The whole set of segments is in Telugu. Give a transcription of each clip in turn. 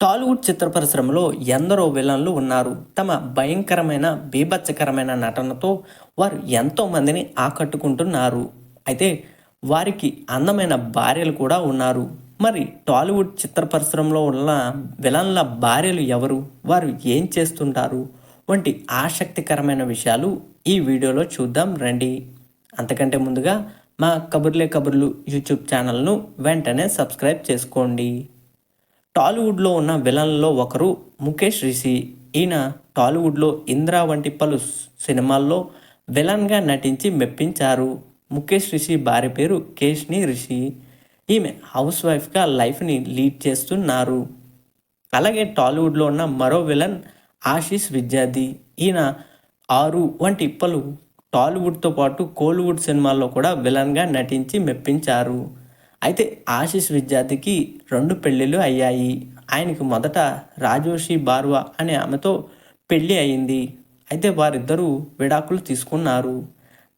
టాలీవుడ్ చిత్ర పరిశ్రమలో ఎందరో విలన్లు ఉన్నారు. తమ భయంకరమైన, బీభత్సకరమైన నటనతో వారు ఎంతో మందిని ఆకట్టుకుంటున్నారు. అయితే వారికి అందమైన భార్యలు కూడా ఉన్నారు. మరి టాలీవుడ్ చిత్ర పరిశ్రమలో ఉన్న విలన్ల భార్యలు ఎవరు? వారు ఏం చేస్తుంటారు? వంటి ఆసక్తికరమైన విషయాలు ఈ వీడియోలో చూద్దాం రండి. అంతకంటే ముందుగా మా కబుర్లే కబుర్లు యూట్యూబ్ ఛానల్ను వెంటనే సబ్స్క్రైబ్ చేసుకోండి. టాలీవుడ్లో ఉన్న విలన్లలో ఒకరు ముఖేష్ రిషి. ఈయన టాలీవుడ్లో ఇంద్రా వంటి పలు సినిమాల్లో విలన్గా నటించి మెప్పించారు. ముఖేష్ రిషి భార్య పేరు కేష్ని రిషి. ఈమె హౌస్ వైఫ్గా లైఫ్ని లీడ్ చేస్తున్నారు. అలాగే టాలీవుడ్లో ఉన్న మరో విలన్ ఆశీష్ విద్యార్థి. ఈయన 6 వంటి పలు టాలీవుడ్తో పాటు కోలీవుడ్ సినిమాల్లో కూడా విలన్గా నటించి మెప్పించారు. అయితే ఆశీష్ విద్యార్థికి 2 పెళ్ళిళ్ళు అయ్యాయి. ఆయనకి మొదట రాజోషి బార్వా అనే ఆమెతో పెళ్ళి అయింది. అయితే వారిద్దరూ విడాకులు తీసుకున్నారు.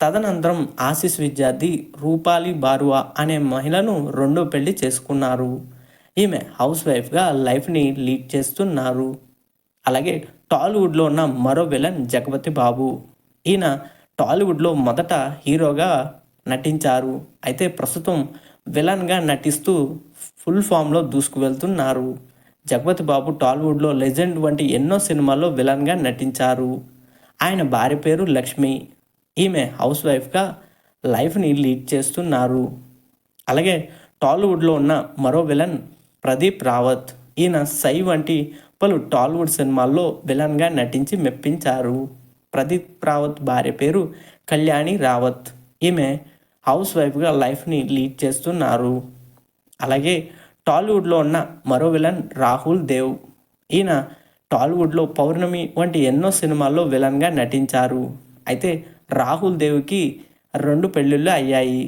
తదనంతరం ఆశీష్ విద్యార్థి రూపాలి బార్వా అనే మహిళను రెండో పెళ్లి చేసుకున్నారు. ఈమె హౌస్ వైఫ్గా లైఫ్ని లీడ్ చేస్తున్నారు. అలాగే టాలీవుడ్లో ఉన్న మరో విలన్ జగపతి బాబు. ఈయన టాలీవుడ్లో మొదట హీరోగా నటించారు. అయితే ప్రస్తుతం విలన్గా నటిస్తూ ఫుల్ ఫామ్లో దూసుకువెళ్తున్నారు. జగపతి బాబు టాలీవుడ్లో లెజెండ్ వంటి ఎన్నో సినిమాల్లో విలన్గా నటించారు. ఆయన భార్య పేరు లక్ష్మి. ఈమె హౌస్ వైఫ్గా లైఫ్ని లీడ్ చేస్తున్నారు. అలాగే టాలీవుడ్లో ఉన్న మరో విలన్ ప్రదీప్ రావత్. ఈయన సై వంటి పలు టాలీవుడ్ సినిమాల్లో విలన్గా నటించి మెప్పించారు. ప్రదీప్ రావత్ భార్య పేరు కళ్యాణి రావత్. ఈమె హౌస్ వైఫ్గా లైఫ్ని లీడ్ చేస్తున్నారు. అలాగే టాలీవుడ్లో ఉన్న మరో విలన్ రాహుల్ దేవ్. ఈయన టాలీవుడ్లో పౌర్ణమి వంటి ఎన్నో సినిమాల్లో విలన్గా నటించారు. అయితే రాహుల్ దేవ్కి 2 పెళ్ళిళ్ళు అయ్యాయి.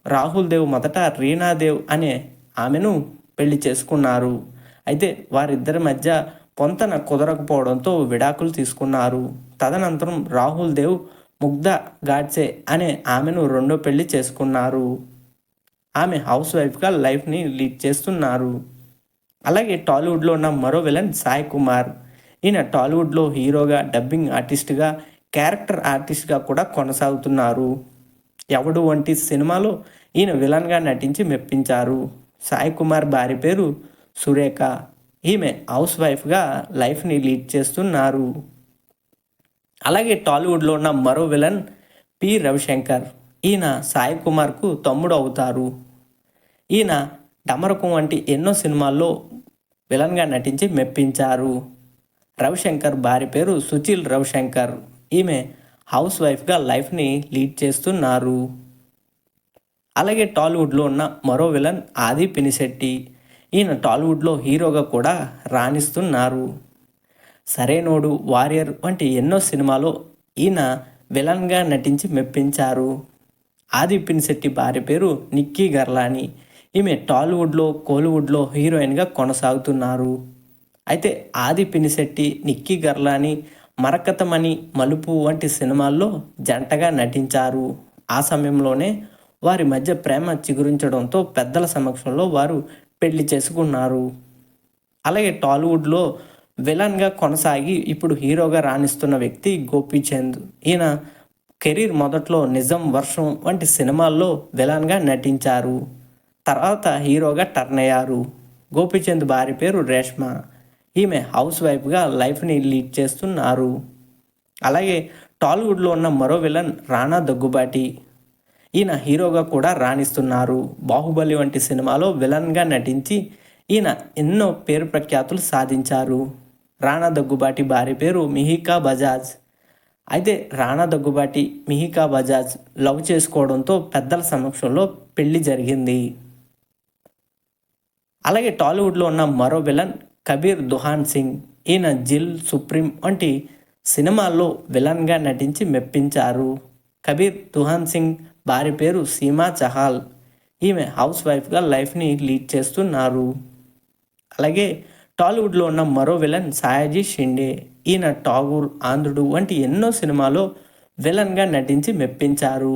రాహుల్ దేవ్ మొదట రీనాదేవ్ అనే ఆమెను పెళ్లి చేసుకున్నారు. అయితే వారిద్దరి మధ్య పొంతన కుదరకపోవడంతో విడాకులు తీసుకున్నారు. తదనంతరం రాహుల్ దేవ్ ముగ్ధా గాడ్సే అనే ఆమెను రెండో పెళ్లి చేసుకున్నారు. ఆమె హౌస్ వైఫ్గా లైఫ్ని లీడ్ చేస్తున్నారు. అలాగే టాలీవుడ్లో ఉన్న మరో విలన్ సాయి కుమార్. ఈయన టాలీవుడ్లో హీరోగా, డబ్బింగ్ ఆర్టిస్ట్గా, క్యారెక్టర్ ఆర్టిస్ట్గా కూడా కొనసాగుతున్నారు. ఎవడు వంటి సినిమాలో ఈయన విలన్గా నటించి మెప్పించారు. సాయి కుమార్ భార్య పేరు సురేఖ. ఈమె హౌస్ వైఫ్గా లైఫ్ని లీడ్ చేస్తున్నారు. అలాగే టాలీవుడ్లో ఉన్న మరో విలన్ పి రవిశంకర్. ఈయన సాయి కుమార్కు తమ్ముడు అవుతారు. ఈయన డమరకం వంటి ఎన్నో సినిమాల్లో విలన్గా నటించి మెప్పించారు. రవిశంకర్ భార్య పేరు సుచిల్ రవిశంకర్. ఈమె హౌస్ వైఫ్గా లైఫ్ని లీడ్ చేస్తున్నారు. అలాగే టాలీవుడ్లో ఉన్న మరో విలన్ ఆది పినిశెట్టి. ఈయన టాలీవుడ్లో హీరోగా కూడా రాణిస్తున్నారు. సరైనోడు, వారియర్ వంటి ఎన్నో సినిమాలో ఈయన విలన్గా నటించి మెప్పించారు. ఆది పినిశెట్టి భార్య పేరు నిక్కీ గర్లాని. ఈమె టాలీవుడ్లో, కోలీవుడ్లో హీరోయిన్గా కొనసాగుతున్నారు. అయితే ఆది పినిశెట్టి, నిక్కీ గర్లాని మరకతమణి, మలుపు వంటి సినిమాల్లో జంటగా నటించారు. ఆ సమయంలోనే వారి మధ్య ప్రేమ చిగురించడంతో పెద్దల సమక్షంలో వారు పెళ్లి చేసుకున్నారు. అలాగే టాలీవుడ్లో విలన్గా కొనసాగి ఇప్పుడు హీరోగా రాణిస్తున్న వ్యక్తి గోపీచంద్. ఈయన కెరీర్ మొదట్లో నిజం, వర్షం వంటి సినిమాల్లో విలన్గా నటించారు. తర్వాత హీరోగా టర్న్ అయ్యారు. గోపీచంద్ భార్య పేరు రేష్మ. ఈమె హౌస్ వైఫ్గా లైఫ్ని లీడ్ చేస్తున్నారు. అలాగే టాలీవుడ్లో ఉన్న మరో విలన్ రానా దగ్గుబాటి. ఈయన హీరోగా కూడా రాణిస్తున్నారు. బాహుబలి వంటి సినిమాలో విలన్గా నటించి ఈయన ఎన్నో పేరు ప్రఖ్యాతులు సాధించారు. రానా దగ్గుబాటి భార్య పేరు మిహికా బజాజ్. అయితే రానా దగ్గుబాటి, మిహికా బజాజ్ లవ్ చేసుకోవడంతో పెద్దల సమక్షంలో పెళ్లి జరిగింది. అలాగే టాలీవుడ్లో ఉన్న మరో విలన్ కబీర్ దుహాన్ సింగ్. ఈయన జిల్, సుప్రీం వంటి సినిమాల్లో విలన్గా నటించి మెప్పించారు. కబీర్ దుహాన్ సింగ్ భార్య పేరు సీమా చహాల్. ఈమె హౌస్ వైఫ్గా లైఫ్ని లీడ్ చేస్తున్నారు. అలాగే టాలీవుడ్లో ఉన్న మరో విలన్ సాయాజీ షిండే. ఈయన ఠాగూర్, ఆంధ్రుడు వంటి ఎన్నో సినిమాలో విలన్గా నటించి మెప్పించారు.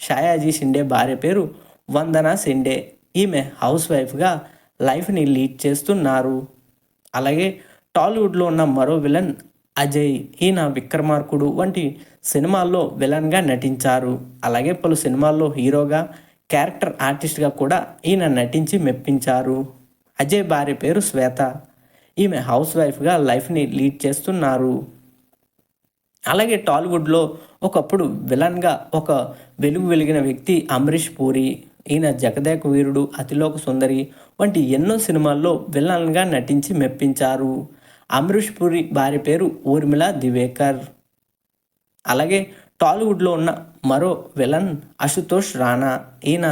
సాయాజీ షిండే భార్య పేరు వందనా షిండే. ఈమె హౌస్ వైఫ్గా లైఫ్ని లీడ్ చేస్తున్నారు. అలాగే టాలీవుడ్లో ఉన్న మరో విలన్ అజయ్. ఈయన విక్రమార్కుడు వంటి సినిమాల్లో విలన్గా నటించారు. అలాగే పలు సినిమాల్లో హీరోగా, క్యారెక్టర్ ఆర్టిస్ట్గా కూడా ఈయన నటించి మెప్పించారు. అజయ్ భార్య పేరు శ్వేత. ఈమె హౌస్ వైఫ్గా లైఫ్ని లీడ్ చేస్తున్నారు. అలాగే టాలీవుడ్లో ఒకప్పుడు విలన్గా ఒక వెలుగు వెలిగిన వ్యక్తి అమరీష్ పూరి. ఈయన జగదేక వీరుడు, అతిలోక సుందరి వంటి ఎన్నో సినిమాల్లో విలన్గా నటించి మెప్పించారు. అమరీష్ పూరి భార్య పేరు ఊర్మిళ దివేకర్. అలాగే టాలీవుడ్లో ఉన్న మరో విలన్ అశుతోష్ రాణా. ఈయన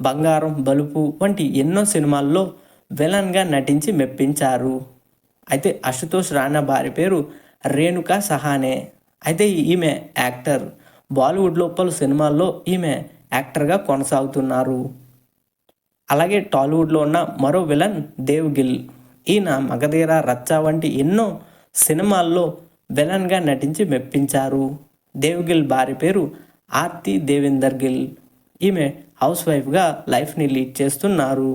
బంగారం, బలుపు వంటి ఎన్నో సినిమాల్లో విలన్గా నటించి మెప్పించారు. అయితే అశుతోష్ రాణా భార్య పేరు రేణుకా సహానే. అయితే ఈమె యాక్టర్. బాలీవుడ్లో పలు సినిమాల్లో ఈమె యాక్టర్గా కొనసాగుతున్నారు. అలాగే టాలీవుడ్లో ఉన్న మరో విలన్ దేవ్ గిల్. ఈయన మగధీర, రచ్చ వంటి ఎన్నో సినిమాల్లో విలన్గా నటించి మెప్పించారు. దేవ్ గిల్ భార్య పేరు ఆర్తి దేవేందర్ గిల్. ఈమె హౌస్ వైఫ్గా లైఫ్ని లీడ్ చేస్తున్నారు.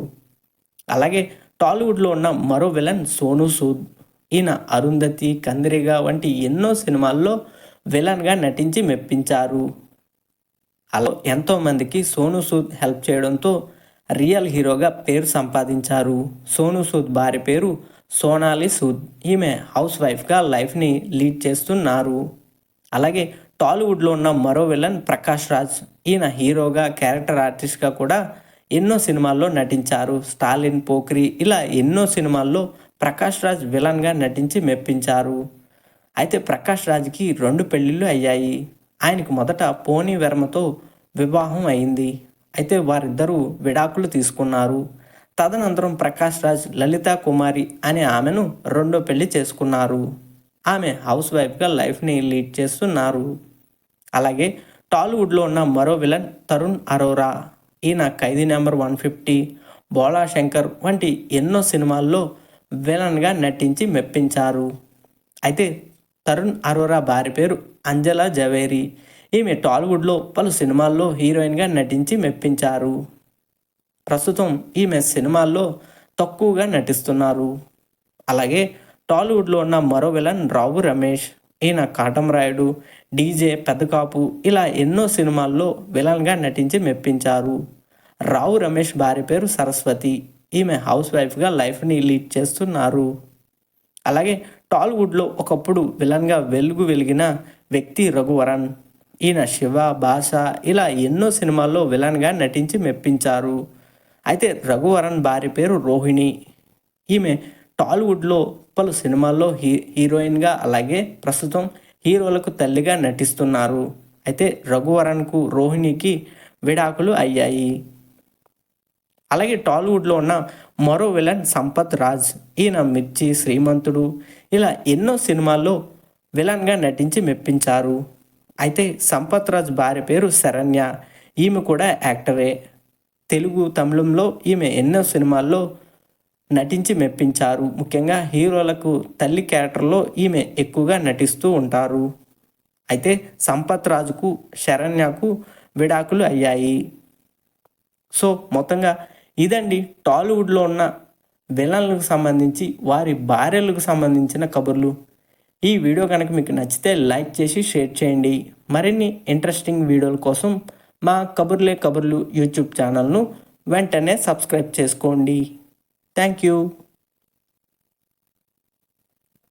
అలాగే టాలీవుడ్లో ఉన్న మరో విలన్ సోనూ సూద్. ఈయన అరుంధతి, కందిరిగా వంటి ఎన్నో సినిమాల్లో విలన్గా నటించి మెప్పించారు. అలా ఎంతోమందికి సోనూ సూద్ హెల్ప్ చేయడంతో రియల్ హీరోగా పేరు సంపాదించారు. సోనూ సూద్ భార్య పేరు సోనాలి సూద్. ఈమె హౌస్ వైఫ్గా లైఫ్ని లీడ్ చేస్తున్నారు. అలాగే టాలీవుడ్లో ఉన్న మరో విలన్ ప్రకాష్ రాజ్. ఈయన హీరోగా, క్యారెక్టర్ ఆర్టిస్ట్గా కూడా ఎన్నో సినిమాల్లో నటించారు. స్టాలిన్, పోక్రి ఇలా ఎన్నో సినిమాల్లో ప్రకాష్ రాజ్ విలన్గా నటించి మెప్పించారు. అయితే ప్రకాష్ రాజ్కి 2 పెళ్ళిళ్ళు అయ్యాయి. ఆయనకు మొదట పోనీ వెర్మతో వివాహం అయింది. అయితే వారిద్దరూ విడాకులు తీసుకున్నారు. తదనంతరం ప్రకాష్ రాజ్ లలితా కుమారి అనే ఆమెను 2వ పెళ్లి చేసుకున్నారు. ఆమె హౌస్ వైఫ్గా లైఫ్ని లీడ్ చేస్తున్నారు. అలాగే టాలీవుడ్లో ఉన్న మరో విలన్ తరుణ్ అరోరా. ఈయన ఖైదీ నెంబర్ 150, బోలా శంకర్ వంటి ఎన్నో సినిమాల్లో విలన్గా నటించి మెప్పించారు. అయితే తరుణ్ అరోరా భార్య పేరు అంజలా జవేరి. ఈమె టాలీవుడ్లో పలు సినిమాల్లో హీరోయిన్గా నటించి మెప్పించారు. ప్రస్తుతం ఈమె సినిమాల్లో తక్కువగా నటిస్తున్నారు. అలాగే టాలీవుడ్లో ఉన్న మరో విలన్ రావు రమేష్. ఈయన కాటమరాయుడు, డీజే, పెద్దకాపు ఇలా ఎన్నో సినిమాల్లో విలన్గా నటించి మెప్పించారు. రావు రమేష్ భార్య పేరు సరస్వతి. ఈమె హౌస్ వైఫ్గా లైఫ్ని లీడ్ చేస్తున్నారు. అలాగే టాలీవుడ్లో ఒకప్పుడు విలన్గా వెలుగు వెలిగిన వ్యక్తి రఘువరన్. ఈయన శివ, భాష ఇలా ఎన్నో సినిమాల్లో విలన్గా నటించి మెప్పించారు. అయితే రఘువరన్ భార్య పేరు రోహిణి. ఈమె టాలీవుడ్లో పలు సినిమాల్లో హీరోయిన్గా అలాగే ప్రస్తుతం హీరోలకు తల్లిగా నటిస్తున్నారు. అయితే రఘువరన్కు, రోహిణికి విడాకులు అయ్యాయి. అలాగే టాలీవుడ్లో ఉన్న మరో విలన్ సంపత్ రాజ్. ఈయన మిర్చి, శ్రీమంతుడు ఇలా ఎన్నో సినిమాల్లో విలన్గా నటించి మెప్పించారు. అయితే సంపత్ రాజ్ భార్య పేరు శరణ్య. ఈమె కూడా యాక్టరే. తెలుగు, తమిళంలో ఈమె ఎన్నో సినిమాల్లో నటించి మెప్పించారు. ముఖ్యంగా హీరోలకు తల్లి క్యారెక్టర్లో ఈమె ఎక్కువగా నటిస్తూ ఉంటారు. అయితే సంపత్ రాజుకు, శరణ్యకు విడాకులు అయ్యాయి. సో మొత్తంగా ఇదండి టాలీవుడ్లో ఉన్న విలన్లకు సంబంధించి వారి భార్యలకు సంబంధించిన కబుర్లు. ఈ వీడియో కనుక మీకు నచ్చితే లైక్ చేసి షేర్ చేయండి. మరిన్ని ఇంట్రెస్టింగ్ వీడియోల కోసం మా కబుర్లే కబుర్లు యూట్యూబ్ ఛానల్ను వెంటనే సబ్స్క్రైబ్ చేసుకోండి. Thank you.